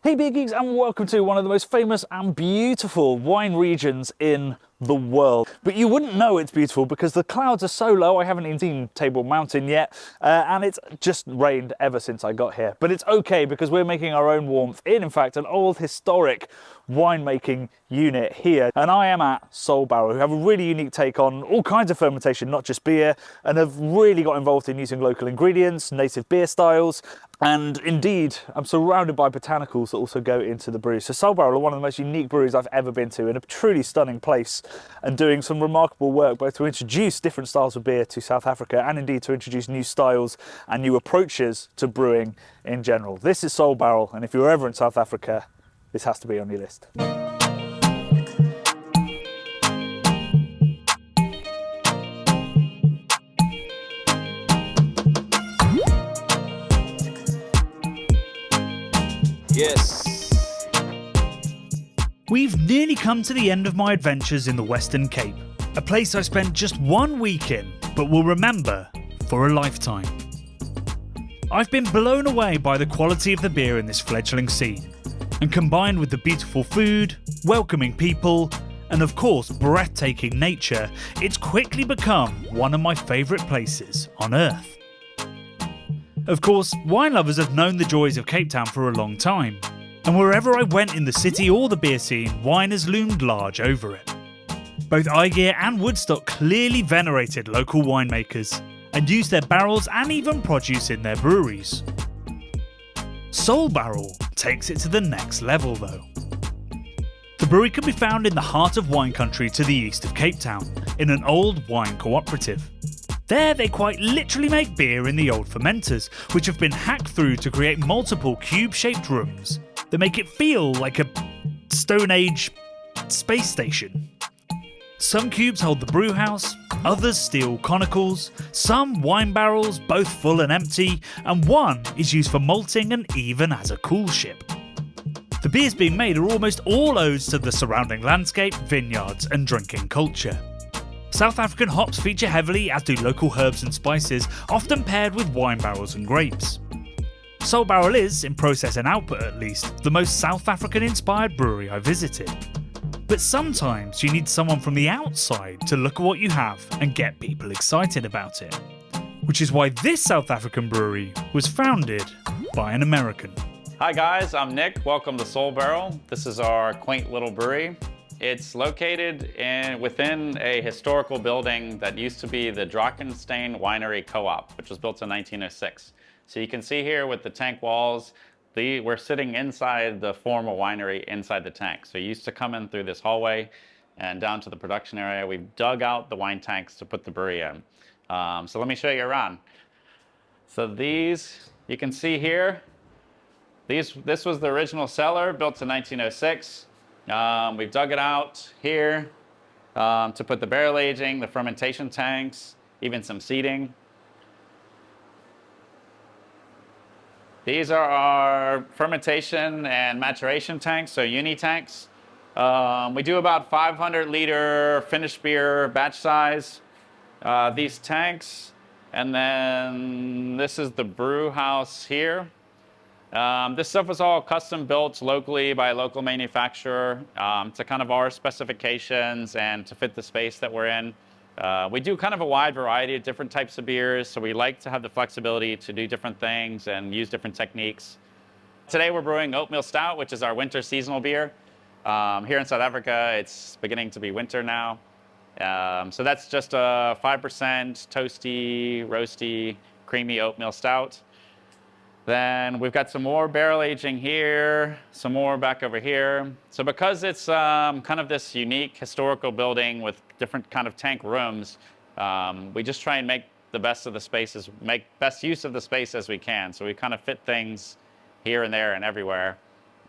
Hey beer geeks, and welcome to one of the most famous and beautiful wine regions in the world. But you wouldn't know it's beautiful because the clouds are so low. I haven't even seen Table Mountain yet, and it's just rained ever since I got here. But it's okay because we're making our own warmth in fact, an old historic winemaking unit here. And I am at Soul Barrel, who have a really unique take on all kinds of fermentation, not just beer, and have really got involved in using local ingredients, native beer styles, and indeed, I'm surrounded by botanicals that also go into the brew. So Soul Barrel are one of the most unique breweries I've ever been to, in a truly stunning place, and doing some remarkable work both to introduce different styles of beer to South Africa and indeed to introduce new styles and new approaches to brewing in general. This is Soul Barrel, and if you're ever in South Africa, this has to be on your list. Yes. We've nearly come to the end of my adventures in the Western Cape, a place I spent just 1 week in, but will remember for a lifetime. I've been blown away by the quality of the beer in this fledgling scene, and combined with the beautiful food, welcoming people, and of course breathtaking nature, it's quickly become one of my favourite places on Earth. Of course, wine lovers have known the joys of Cape Town for a long time, and wherever I went in the city or the beer scene, wine has loomed large over it. Both Igear and Woodstock clearly venerated local winemakers, and used their barrels and even produce in their breweries. Soul Barrel takes it to the next level though. The brewery can be found in the heart of wine country to the east of Cape Town, in an old wine cooperative. There they quite literally make beer in the old fermenters, which have been hacked through to create multiple cube-shaped rooms that make it feel like a Stone Age space station. Some cubes hold the brew house, others steel conicals, some wine barrels, both full and empty, and one is used for malting and even as a cool ship. The beers being made are almost all odes to the surrounding landscape, vineyards and drinking culture. South African hops feature heavily, as do local herbs and spices, often paired with wine barrels and grapes. Soul Barrel is, in process and output at least, the most South African inspired brewery I visited. But sometimes you need someone from the outside to look at what you have and get people excited about it. Which is why this South African brewery was founded by an American. Hi guys, I'm Nick. Welcome to Soul Barrel. This is our quaint little brewery. It's located within a historical building that used to be the Drakensberg Winery Co-op, which was built in 1906. So you can see here with the tank walls, we're sitting inside the former winery inside the tank. So you used to come in through this hallway and down to the production area. We've dug out the wine tanks to put the brewery in. So let me show you around. So these, you can see here, this was the original cellar built in 1906. We've dug it out here to put the barrel aging, the fermentation tanks, even some seating. These are our fermentation and maturation tanks, so uni tanks. We do about 500-liter finished beer batch size. These tanks, and then this is the brew house here. This stuff was all custom built locally by a local manufacturer to kind of our specifications and to fit the space that we're in. We do kind of a wide variety of different types of beers, so we like to have the flexibility to do different things and use different techniques. Today we're brewing Oatmeal Stout, which is our winter seasonal beer. Here in South Africa, it's beginning to be winter now. So that's just a 5% toasty, roasty, creamy oatmeal stout. Then we've got some more barrel aging here, some more back over here. So because it's kind of this unique historical building with different kind of tank rooms, we just try and make the best of the spaces, make best use of the space as we can. So we kind of fit things here and there and everywhere.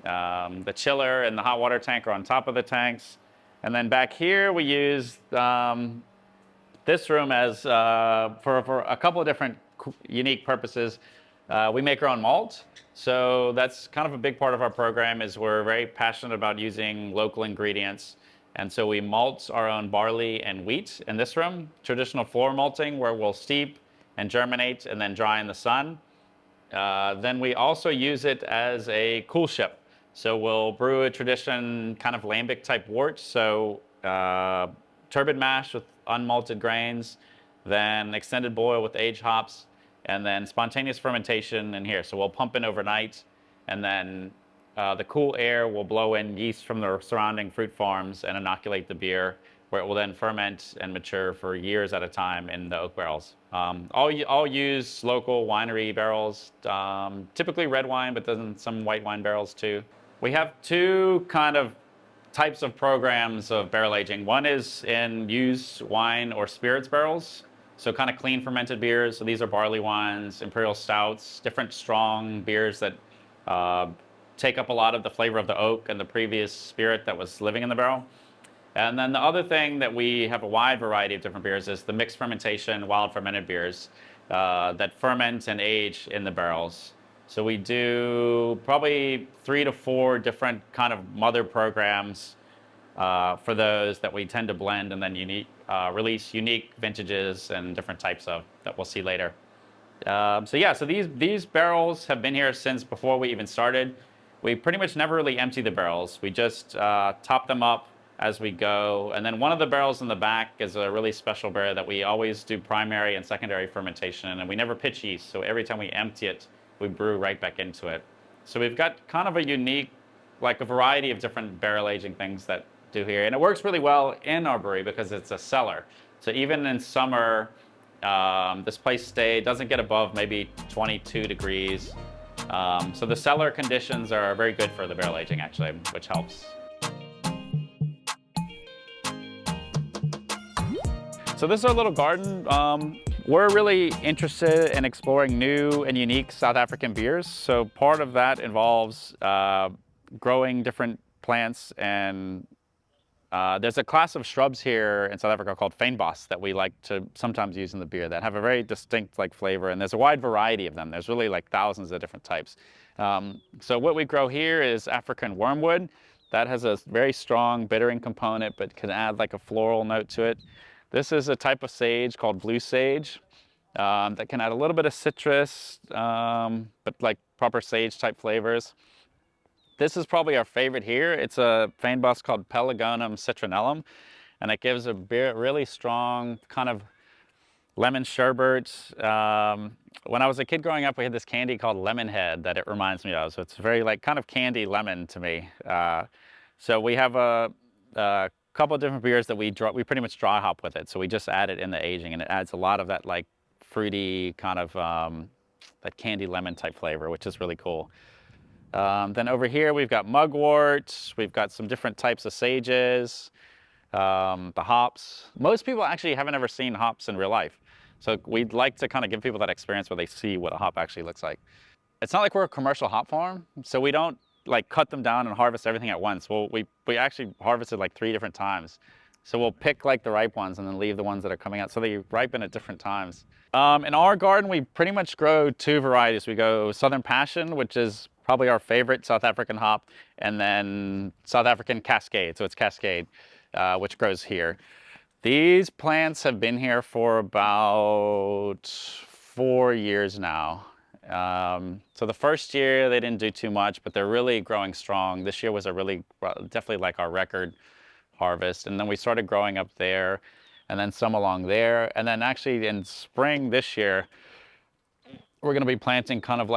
The chiller and the hot water tank are on top of the tanks. And then back here we use this room as for a couple of different unique purposes. We make our own malt, so that's kind of a big part of our program. Is we're very passionate about using local ingredients, and so we malt our own barley and wheat in this room. Traditional floor malting, where we'll steep and germinate and then dry in the sun. Then we also use it as a cool ship. So we'll brew a tradition kind of lambic type wort. So turbid mash with unmalted grains, then extended boil with aged hops, and then spontaneous fermentation in here. So we'll pump in overnight, and then the cool air will blow in yeast from the surrounding fruit farms and inoculate the beer, where it will then ferment and mature for years at a time in the oak barrels. I'll use local winery barrels, typically red wine, but then some white wine barrels too. We have two kind of types of programs of barrel aging. One is in used wine or spirits barrels, so kind of clean fermented beers. So these are barley wines, imperial stouts, different strong beers that take up a lot of the flavor of the oak and the previous spirit that was living in the barrel. And then the other thing that we have a wide variety of different beers is the mixed fermentation wild fermented beers that ferment and age in the barrels. So we do probably 3 to 4 different kind of mother programs for those that we tend to blend and then release unique vintages and different types of that we'll see later. So these barrels have been here since before we even started. We pretty much never really empty the barrels. We just top them up as we go. And then one of the barrels in the back is a really special barrel that we always do primary and secondary fermentation, and we never pitch yeast. So every time we empty it, we brew right back into it. So we've got kind of a unique, like a variety of different barrel aging things that do here. And it works really well in our brewery because it's a cellar. So even in summer, this place doesn't get above maybe 22 degrees. So the cellar conditions are very good for the barrel aging actually, which helps. So this is our little garden. We're really interested in exploring new and unique South African beers. So part of that involves growing different plants, and there's a class of shrubs here in South Africa called fynbos that we like to sometimes use in the beer that have a very distinct flavor, and there's a wide variety of them. There's really thousands of different types. So what we grow here is African wormwood. That has a very strong bittering component, but can add a floral note to it. This is a type of sage called blue sage that can add a little bit of citrus, but proper sage type flavors. This is probably our favorite here. It's a fynbos called Pelargonium citronellum, and it gives a really strong kind of lemon sherbet. When I was a kid growing up, we had this candy called Lemon Head that it reminds me of. So it's very kind of candy lemon to me. So we have a couple of different beers that we pretty much dry hop with it. So we just add it in the aging, and it adds a lot of that fruity kind of that candy lemon type flavor, which is really cool. Then over here we've got mugwort, we've got some different types of sages, the hops. Most people actually haven't ever seen hops in real life. So we'd like to kind of give people that experience where they see what a hop actually looks like. It's not like we're a commercial hop farm, so we don't cut them down and harvest everything at once. Well, we actually harvested 3 different times. So we'll pick the ripe ones and then leave the ones that are coming out, so they ripen at different times. In our garden, we pretty much grow 2 varieties. We go Southern Passion, which is probably our favorite South African hop, and then South African Cascade, so it's Cascade, which grows here. These plants have been here for about 4 years now. So the first year they didn't do too much, but they're really growing strong. This year was definitely our record harvest. And then we started growing up there, and then some along there. And then actually in spring this year, we're going to be planting kind of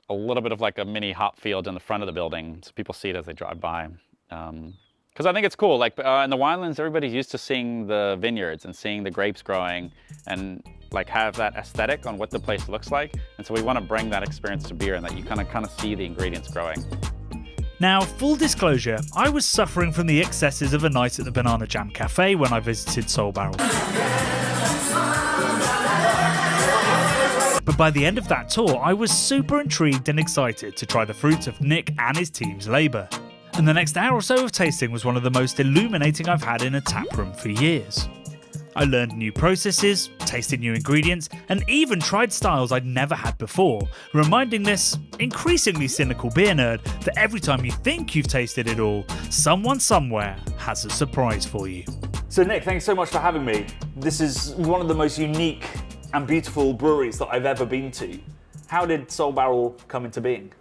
a little bit of a mini hop field in the front of the building, so people see it as they drive by. Because I think it's cool. In the winelands, everybody's used to seeing the vineyards and seeing the grapes growing and have that aesthetic on what the place looks like. And so we want to bring that experience to beer, and that you kind of see the ingredients growing. Now, full disclosure, I was suffering from the excesses of a night at the Banana Jam Cafe when I visited Soul Barrel. But by the end of that tour, I was super intrigued and excited to try the fruits of Nick and his team's labour. And the next hour or so of tasting was one of the most illuminating I've had in a taproom for years. I learned new processes, tasted new ingredients, and even tried styles I'd never had before, reminding this increasingly cynical beer nerd that every time you think you've tasted it all, someone somewhere has a surprise for you. So Nick, thanks so much for having me. This is one of the most unique and beautiful breweries that I've ever been to. How did Soul Barrel come into being?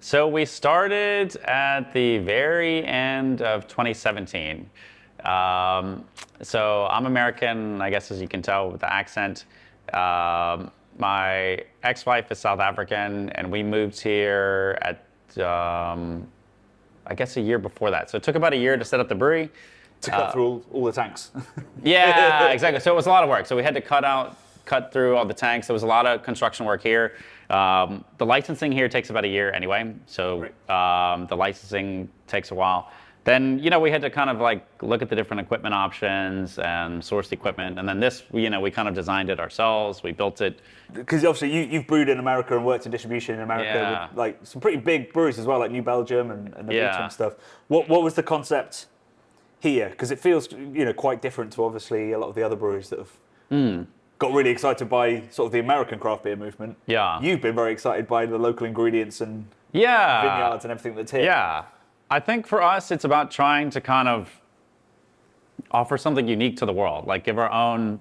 So we started at the very end of 2017. So I'm American, I guess, as you can tell with the accent. My ex-wife is South African, and we moved here at, I guess, a year before that. So it took about a year to set up the brewery. To cut through all the tanks. Yeah, exactly. So it was a lot of work. So we had to cut through all the tanks. There was a lot of construction work here. The licensing here takes about a year anyway. So the licensing takes a while. Then, we had to kind of like look at the different equipment options and source the equipment. And then this, we kind of designed it ourselves. We built it. Because obviously you've brewed in America and worked in distribution in America with like some pretty big breweries as well, like New Belgium and Navita and stuff. What was the concept here? Because it feels, quite different to obviously a lot of the other breweries that have got really excited by sort of the American craft beer movement. Yeah. You've been very excited by the local ingredients and vineyards and everything that's here. Yeah. I think for us, it's about trying to kind of offer something unique to the world, like give our own,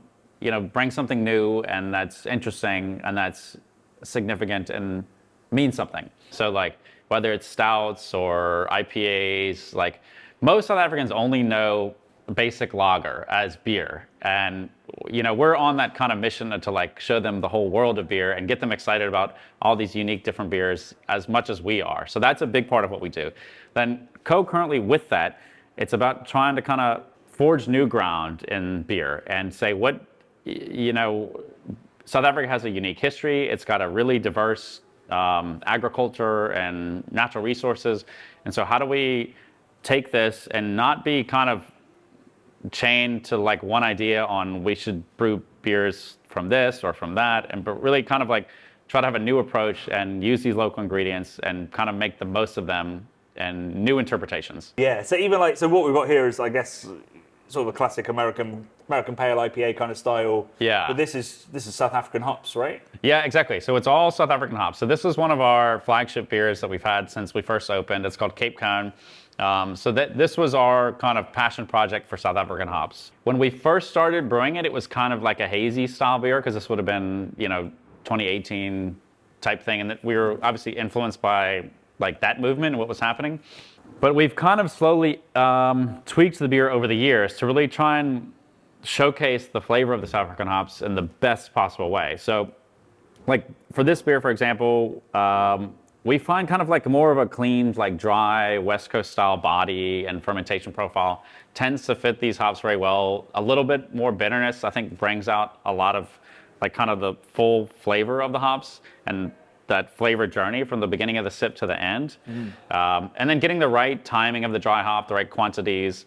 bring something new and that's interesting and that's significant and means something. So like whether it's stouts or IPAs, like most South Africans only know basic lager as beer. And, we're on that kind of mission to like show them the whole world of beer and get them excited about all these unique different beers as much as we are. So that's a big part of what we do. Then concurrently with that, it's about trying to kind of forge new ground in beer and say South Africa has a unique history. It's got a really diverse agriculture and natural resources. And so how do we take this and not be kind of chained to like one idea on we should brew beers from this or from that, but really kind of like try to have a new approach and use these local ingredients and kind of make the most of them and new interpretations. Yeah, so even like, so what we've got here is, I guess, sort of a classic American pale IPA kind of style. Yeah. But this is South African hops, right? Yeah, exactly. So it's all South African hops. So this is one of our flagship beers that we've had since we first opened. It's called Cape Cone. So this was our kind of passion project for South African hops. When we first started brewing it, it was kind of like a hazy style beer because this would have been, 2018 type thing. And that we were obviously influenced by like that movement and what was happening. But we've kind of slowly tweaked the beer over the years to really try and showcase the flavor of the South African hops in the best possible way. So like for this beer, for example, we find kind of like more of a clean, like dry West Coast style body and fermentation profile tends to fit these hops very well. A little bit more bitterness, I think, brings out a lot of like kind of the full flavor of the hops and that flavor journey from the beginning of the sip to the end. And then getting the right timing of the dry hop, the right quantities,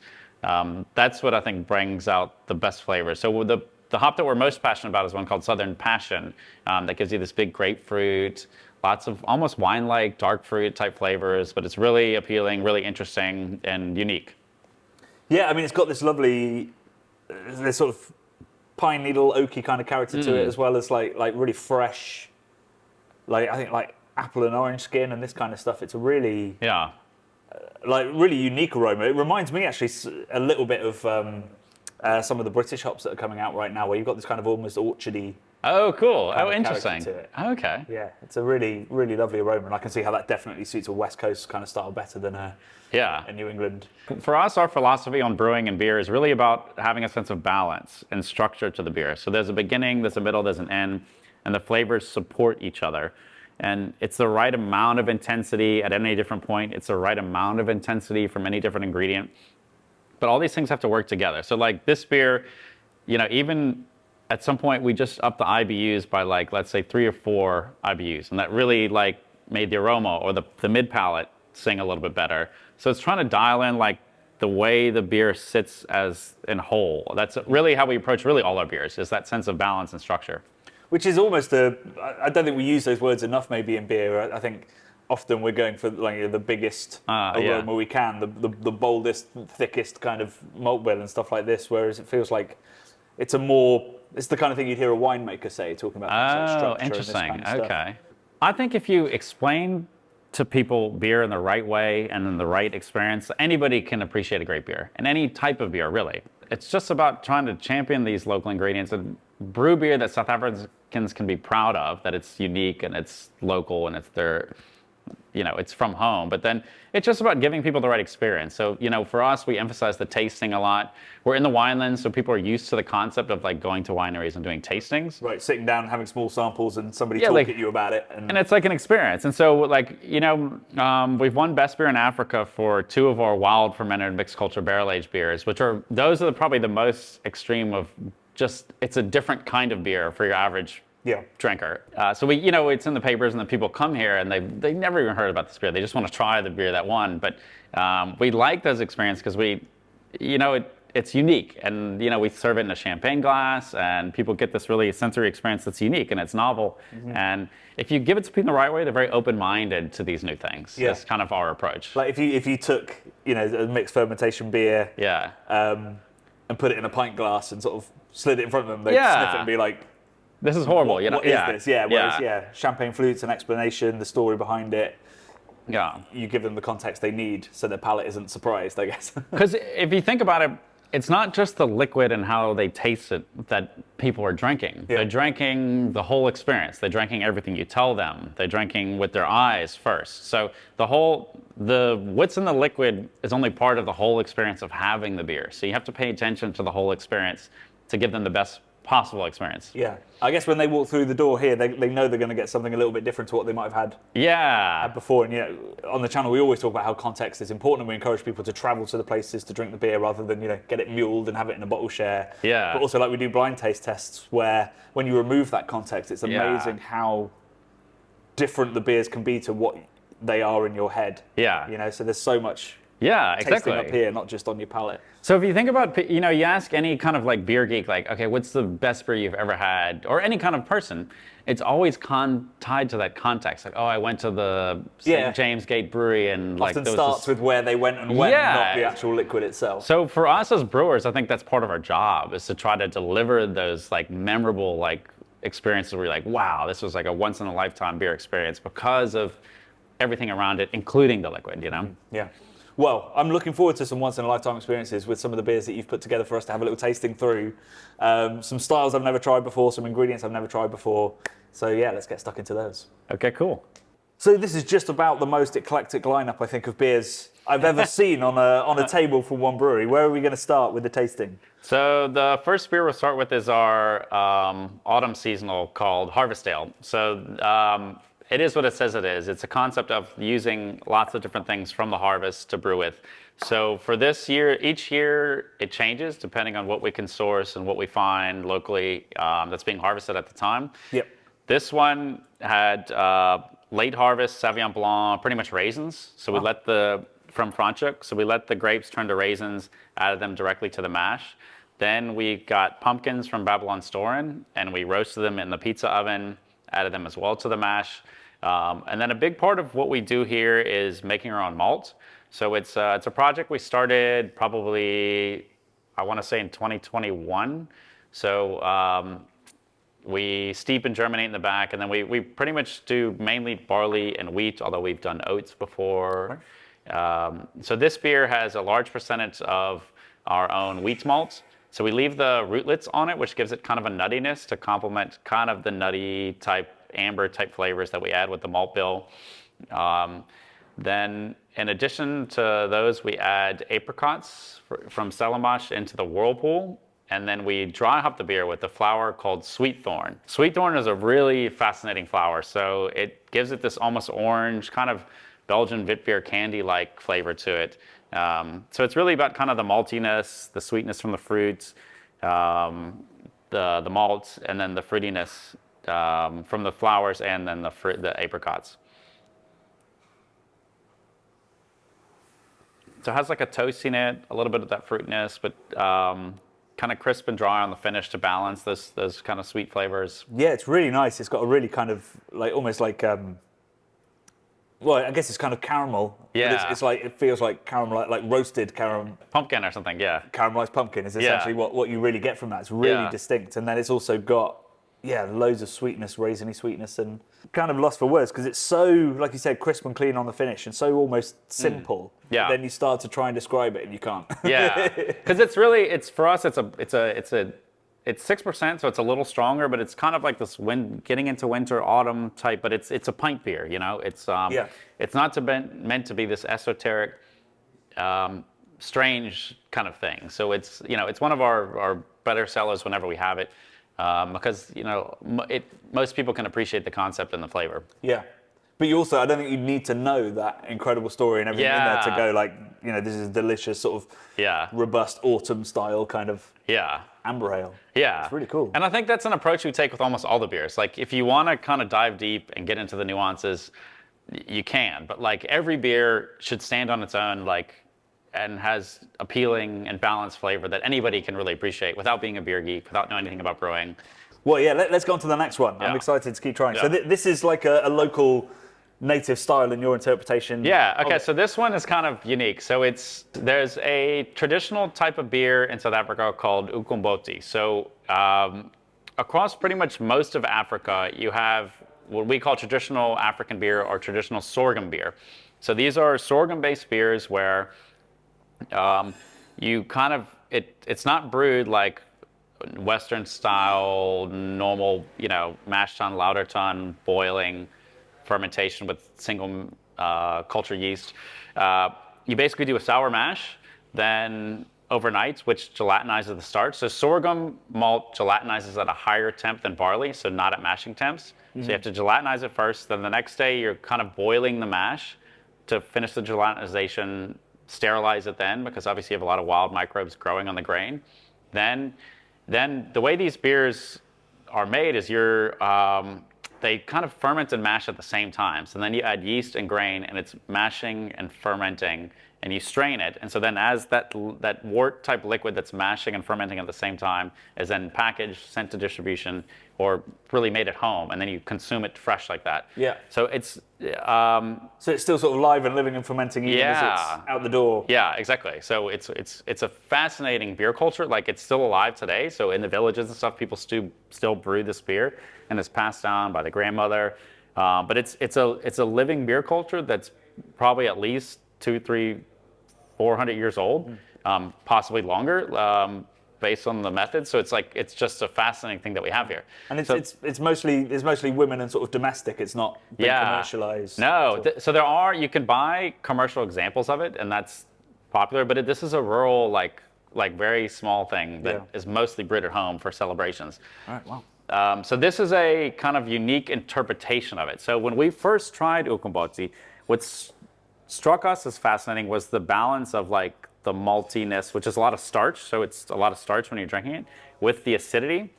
that's what I think brings out the best flavor. So the hop that we're most passionate about is one called Southern Passion that gives you this big grapefruit, lots of almost wine-like dark fruit type flavors, but it's really appealing, really interesting, and unique. Yeah, I mean, it's got this lovely, this sort of pine needle oaky kind of character to it, as well as like really fresh, like I think like apple and orange skin and this kind of stuff. It's a really really unique aroma. It reminds me actually a little bit of some of the British hops that are coming out right now, where you've got this kind of almost orchardy. Oh, cool. Kind Oh, of interesting. to it. Okay. Yeah, it's a really, really lovely aroma, and I can see how that definitely suits a West Coast kind of style better than a New England. For us, our philosophy on brewing and beer is really about having a sense of balance and structure to the beer. So there's a beginning, there's a middle, there's an end, and the flavors support each other. And it's the right amount of intensity at any different point. It's the right amount of intensity from any different ingredient. But all these things have to work together. So like this beer, even at some point we just upped the IBUs by like, let's say 3 or 4 IBUs. And that really like made the aroma or the mid palate sing a little bit better. So it's trying to dial in like the way the beer sits as in whole. That's really how we approach really all our beers, is that sense of balance and structure. Which is almost I don't think we use those words enough maybe in beer. I think often we're going for like the biggest aroma we can, the boldest, thickest kind of malt bill and stuff like this, whereas it feels like it's the kind of thing you'd hear a winemaker say, talking about sort of structure. Interesting. And this kind of Okay. I think if you explain to people beer in the right way and in the right experience, anybody can appreciate a great beer, and any type of beer, really. It's just about trying to champion these local ingredients and brew beer that South Africans can be proud of, that it's unique and it's local and it's it's from home. But then it's just about giving people the right experience. So, for us, we emphasize the tasting a lot. We're in the winelands, so people are used to the concept of like going to wineries and doing tastings. Right, sitting down, having small samples, and somebody talk at you about it. And it's like an experience. And so, we've won Best Beer in Africa for 2 of our wild fermented mixed culture barrel aged beers, those are probably the most extreme of just, it's a different kind of beer for your average drinker. So it's in the papers, and then people come here and they never even heard about this beer. They just want to try the beer that won. But we like those experiences because it's unique, and we serve it in a champagne glass, and people get this really sensory experience that's unique and it's novel. And if you give it to people the right way, they're very open-minded to these new things. Yeah. That's kind of our approach. Like if you took a mixed fermentation beer, and put it in a pint glass and sort of slid it in front of them, they'd sniff it and be like, "This is horrible." What is this? Yeah. Whereas champagne flute's an explanation, the story behind it. Yeah. You give them the context they need, so their palate isn't surprised, I guess. Because if you think about it, it's not just the liquid and how they taste it that people are drinking. Yeah. They're drinking the whole experience. They're drinking everything you tell them. They're drinking with their eyes first. So what's in the liquid is only part of the whole experience of having the beer. So you have to pay attention to the whole experience to give them the best possible experience. Yeah. I guess when they walk through the door here, they know they're going to get something a little bit different to what they might have had before. And on the channel we always talk about how context is important, and we encourage people to travel to the places to drink the beer rather than get it muled and have it in a bottle share. Yeah. But also, like, we do blind taste tests where when you remove that context, it's amazing how different the beers can be to what they are in your head. Yeah. So there's so much exactly tasting up here, not just on your palate. So if you think about, you ask any kind of like beer geek, like, okay, what's the best beer you've ever had? Or any kind of person, it's always tied to that context. Like, oh, I went to the St. James Gate Brewery, and like often starts with where they went and when, not the actual liquid itself. So for us as brewers, I think that's part of our job, is to try to deliver those like memorable like experiences where you're like, wow, this was like a once in a lifetime beer experience because of everything around it, including the liquid, Yeah. Well, I'm looking forward to some once-in-a-lifetime experiences with some of the beers that you've put together for us to have a little tasting through. Some styles I've never tried before, some ingredients I've never tried before. So yeah, let's get stuck into those. Okay, cool. So this is just about the most eclectic lineup, I think, of beers I've ever seen on a table from one brewery. Where are we going to start with the tasting? So the first beer we'll start with is our autumn seasonal called Harvest Ale. So it is what it says it is. It's a concept of using lots of different things from the harvest to brew with. So for this year, each year it changes depending on what we can source and what we find locally that's being harvested at the time. Yep. This one had late harvest Sauvignon Blanc, pretty much raisins. So we from Franschhoek. So we let the grapes turn to raisins, added them directly to the mash. Then we got pumpkins from Babylon Storen, and we roasted them in the pizza oven, added them as well to the mash. And then a big part of what we do here is making our own malt. So it's a project we started probably, I want to say in 2021. So we steep and germinate in the back, and then we pretty much do mainly barley and wheat, although we've done oats before. So this beer has a large percentage of our own wheat malt. So we leave the rootlets on it, which gives it kind of a nuttiness to complement kind of the nutty type, amber type flavors that we add with the malt bill. Then in addition to those, we add apricots from Stellenbosch into the whirlpool. And then we dry hop the beer with a flower called sweet thorn. Sweet thorn is a really fascinating flower. So it gives it this almost orange, kind of Belgian Witbier candy-like flavor to it. So it's really about kind of the maltiness, the sweetness from the fruits, the malts, and then the fruitiness from the flowers, and then the apricots. So it has like a toast in it, a little bit of that fruitiness, but kind of crisp and dry on the finish to balance those kind of sweet flavors. Yeah, it's really nice. It's got a really kind of like almost like well, I guess it's kind of caramel. Yeah. But it's like, it feels like caramel, like roasted caramel. Pumpkin or something, yeah. Caramelized pumpkin is essentially what you really get from that. It's really distinct. And then it's also got, loads of sweetness, raisiny sweetness, and kind of lost for words because it's so, like you said, crisp and clean on the finish and so almost simple. Yeah. Then you start to try and describe it and you can't. Yeah. Because it's really, for us, it's a it's 6%, so it's a little stronger, but it's kind of like this getting into winter, autumn type. But it's a pint beer, you know. It's it's not meant to be this esoteric, strange kind of thing. So it's it's one of our better sellers whenever we have it, because most people can appreciate the concept and the flavor. Yeah. But you also, I don't think you need to know that incredible story and everything in there to go like, this is delicious sort of robust autumn style kind of amber ale. Yeah. It's really cool. And I think that's an approach we take with almost all the beers. Like if you want to kind of dive deep and get into the nuances, you can. But like every beer should stand on its own, and has appealing and balanced flavor that anybody can really appreciate without being a beer geek, without knowing anything about brewing. Well, yeah, let's go on to the next one. I'm excited to keep trying. So this is like a local native style in your interpretation. Yeah, okay, so this one is kind of unique. So there's a traditional type of beer in South Africa called ukomboti. So across pretty much most of Africa, you have what we call traditional African beer or traditional sorghum beer. So these are sorghum-based beers where you kind of, it's not brewed like Western style, normal, mash tun, lauter tun, boiling, fermentation with single culture yeast. You basically do a sour mash, then overnight, which gelatinizes the starch. So sorghum malt gelatinizes at a higher temp than barley, so not at mashing temps. So you have to gelatinize it first, then the next day you're kind of boiling the mash to finish the gelatinization, sterilize it then, because obviously you have a lot of wild microbes growing on the grain. Then the way these beers are made is they kind of ferment and mash at the same time. So then you add yeast and grain, and it's mashing and fermenting, and you strain it. And so then as that wort type liquid that's mashing and fermenting at the same time is then packaged, sent to distribution, or really made at home, and then you consume it fresh like that. Yeah. So it's so it's still sort of live and living and fermenting even as it's out the door. Yeah, exactly. So it's a fascinating beer culture. Like it's still alive today. So in the villages and stuff, people still brew this beer, and it's passed down by the grandmother. But it's a living beer culture that's probably at least 200, 300, 400 years old, possibly longer, based on the method. So it's just a fascinating thing that we have here. And it's mostly women and sort of domestic. It's not been commercialized. No, so you can buy commercial examples of it, and that's popular. But this is a rural, like very small thing that is mostly brewed at home for celebrations. All right, wow. So this is a kind of unique interpretation of it. So when we first tried ukomboti, what struck us as fascinating was the balance of like the maltiness, which is a lot of starch. So it's a lot of starch when you're drinking it, with the acidity.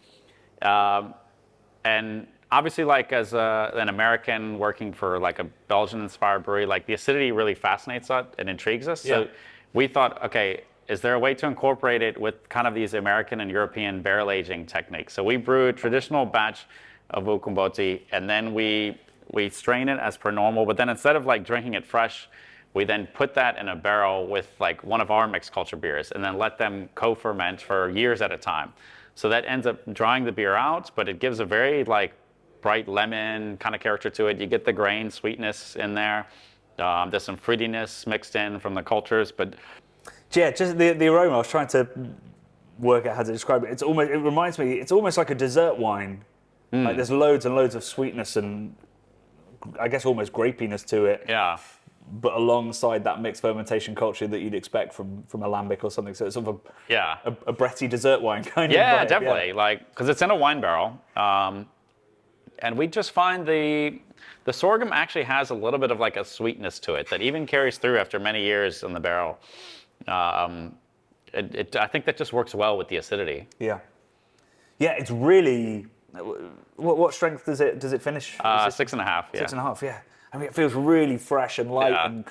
And obviously, like as an American working for like a Belgian-inspired brewery, like the acidity really fascinates us and intrigues us. So we thought, okay, is there a way to incorporate it with kind of these American and European barrel aging techniques? So we brew a traditional batch of ukomboti, and then we strain it as per normal. But then instead of like drinking it fresh, we then put that in a barrel with like one of our mixed culture beers, and then let them co-ferment for years at a time. So that ends up drying the beer out, but it gives a very like bright lemon kind of character to it. You get the grain sweetness in there. There's some fruitiness mixed in from the cultures, but yeah, just the aroma. I was trying to work out how to describe it. It reminds me. It's almost like a dessert wine. Like there's loads and loads of sweetness and I guess almost grapiness to it. Yeah. But alongside that mixed fermentation culture that you'd expect from a lambic or something, so it's sort of a bready dessert wine kind of. Yeah, vibe. definitely. Yeah. Like because it's in a wine barrel, and we just find the sorghum actually has a little bit of like a sweetness to it that even carries through after many years in the barrel. I think that just works well with the acidity. Yeah. Yeah, it's really. What strength does it finish? 6.5. Yeah. 6.5. Yeah. I mean, it feels really fresh and light and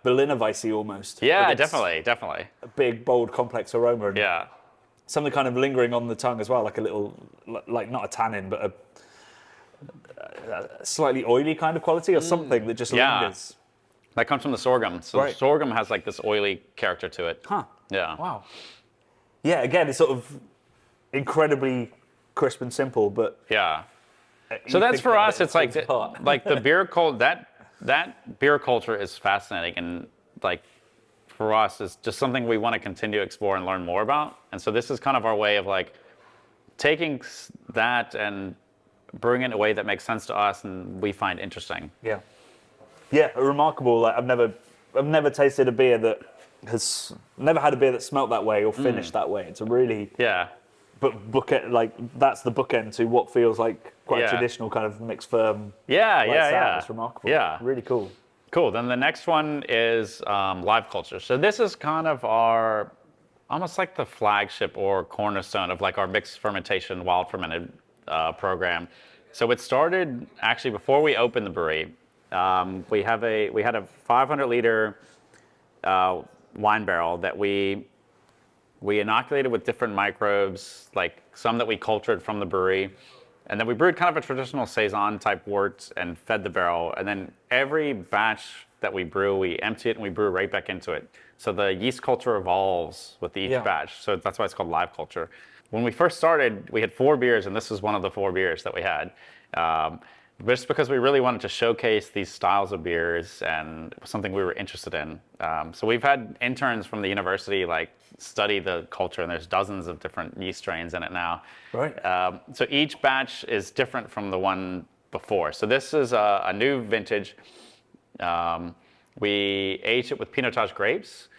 Berliner Weissy almost. Yeah, definitely. A big, bold, complex aroma. And something kind of lingering on the tongue as well, like a little, like not a tannin, but a slightly oily kind of quality or something that just lingers. That comes from the sorghum. So the sorghum has like this oily character to it. Huh. Yeah. Wow. Yeah, again, it's sort of incredibly crisp and simple, but so that's for us. It's like the beer culture. That beer culture is fascinating, and like for us, it's just something we want to continue to explore and learn more about. And so this is kind of our way of like taking that and brewing it in a way that makes sense to us and we find interesting. Yeah. Yeah, remarkable. Like I've never tasted a beer that has never had a beer that smelt that way or finished that way. It's a really but bookend, like that's the bookend to what feels like quite a traditional kind of mixed firm. Yeah. It's remarkable. Yeah. Really cool. Cool. Then the next one is live culture. So this is kind of our almost like the flagship or cornerstone of like our mixed fermentation wild fermented program. So it started actually before we opened the brewery. We had a 500 liter wine barrel that we inoculated with different microbes, like some that we cultured from the brewery. And then we brewed kind of a traditional Saison type wort and fed the barrel. And then every batch that we brew, we empty it and we brew right back into it. So the yeast culture evolves with each batch. So that's why it's called live culture. When we first started, we had 4 beers, and this was one of the 4 beers that we had. Just because we really wanted to showcase these styles of beers and it was something we were interested in. So we've had interns from the university like study the culture, and there's dozens of different yeast strains in it now. Right. So each batch is different from the one before. So this is a new vintage. We aged it with Pinotage grapes,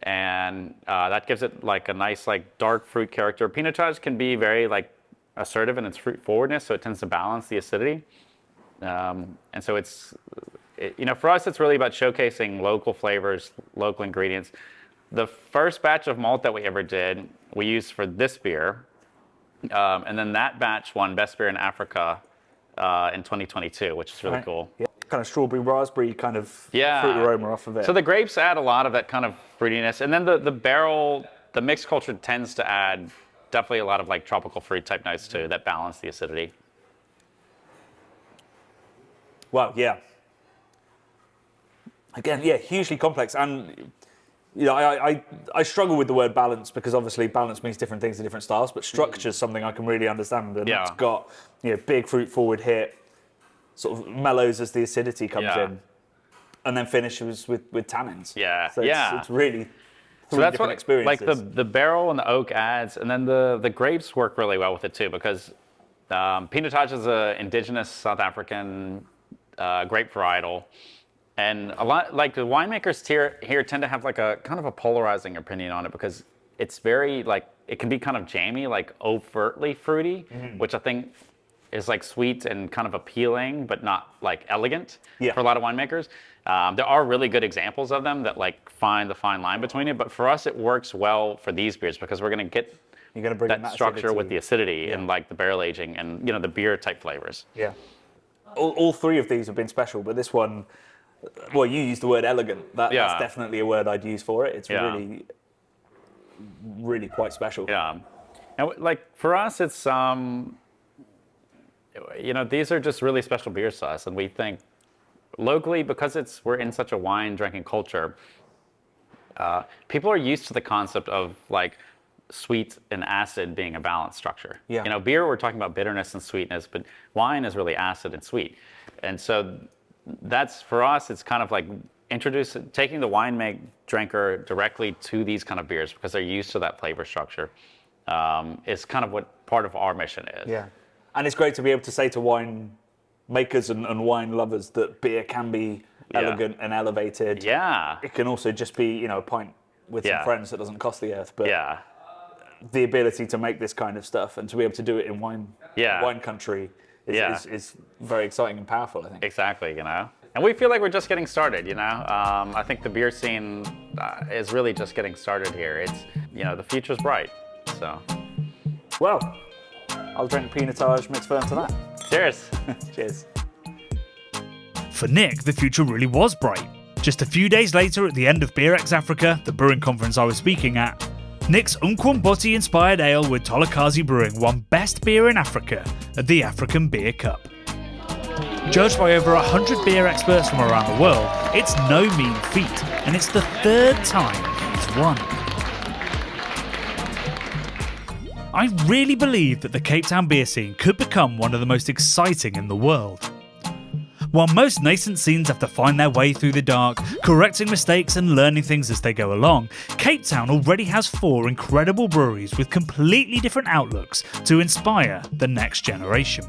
and that gives it like a nice like dark fruit character. Pinotage can be very like assertive in its fruit forwardness, so it tends to balance the acidity. And so for us, it's really about showcasing local flavors, local ingredients. The first batch of malt that we ever did, we used for this beer. And then that batch won Best Beer in Africa in 2022, which is really cool. Yeah. Kind of strawberry, raspberry kind of fruit aroma off of it. So the grapes add a lot of that kind of fruitiness. And then the barrel, the mixed culture tends to add definitely a lot of like tropical fruit type notes too that balance the acidity. Wow, yeah. Again, hugely complex. And I struggle with the word balance because obviously balance means different things in different styles, but structure is something I can really understand. And it's got big fruit forward hit, sort of mellows as the acidity comes in, and then finishes with tannins. Yeah, so it's really three different experiences. Like the barrel and the oak adds, and then the grapes work really well with it too because Pinotage is an indigenous South African grape varietal. And a lot, like the winemakers here tend to have like a kind of a polarizing opinion on it because it's very like, it can be kind of jammy, like overtly fruity, which I think is like sweet and kind of appealing, but not like elegant for a lot of winemakers. There are really good examples of them that like find the fine line between it, but for us it works well for these beers because we're going to get bring that structure with the acidity and like the barrel aging and the beer type flavors. Yeah. All 3 of these have been special, but this one, well, you used the word elegant. That's definitely a word I'd use for it. It's really, really quite special. Yeah. And like for us, it's, these are just really special beers to us. And we think locally, because we're in such a wine drinking culture, people are used to the concept of like sweet and acid being a balanced structure. Yeah. Beer, we're talking about bitterness and sweetness, but wine is really acid and sweet. And so that's, for us, it's kind of like taking the wine drinker directly to these kind of beers because they're used to that flavor structure is kind of what part of our mission is. Yeah. And it's great to be able to say to wine makers and wine lovers that beer can be elegant and elevated. Yeah. It can also just be, a pint with some friends that doesn't cost the earth. But the ability to make this kind of stuff and to be able to do it in wine country is very exciting and powerful, I think. Exactly, And we feel like we're just getting started, I think the beer scene is really just getting started here. It's, the future's bright, so. Well, I'll drink Pinotage mixed firm to that. Cheers. Cheers. For Nick, the future really was bright. Just a few days later, at the end of BeerX Africa, the brewing conference I was speaking at, Nick's Umqombothi-inspired ale with Tolakazi Brewing won Best Beer in Africa at the African Beer Cup. Judged by over 100 beer experts from around the world, it's no mean feat, and it's the 3rd time he's won. I really believe that the Cape Town beer scene could become one of the most exciting in the world. While most nascent scenes have to find their way through the dark, correcting mistakes and learning things as they go along, Cape Town already has 4 incredible breweries with completely different outlooks to inspire the next generation.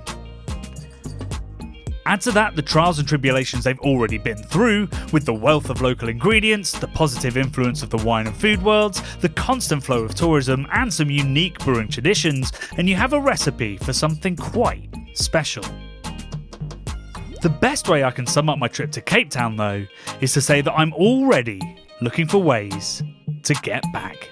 Add to that the trials and tribulations they've already been through, with the wealth of local ingredients, the positive influence of the wine and food worlds, the constant flow of tourism, and some unique brewing traditions, and you have a recipe for something quite special. The best way I can sum up my trip to Cape Town, though, is to say that I'm already looking for ways to get back.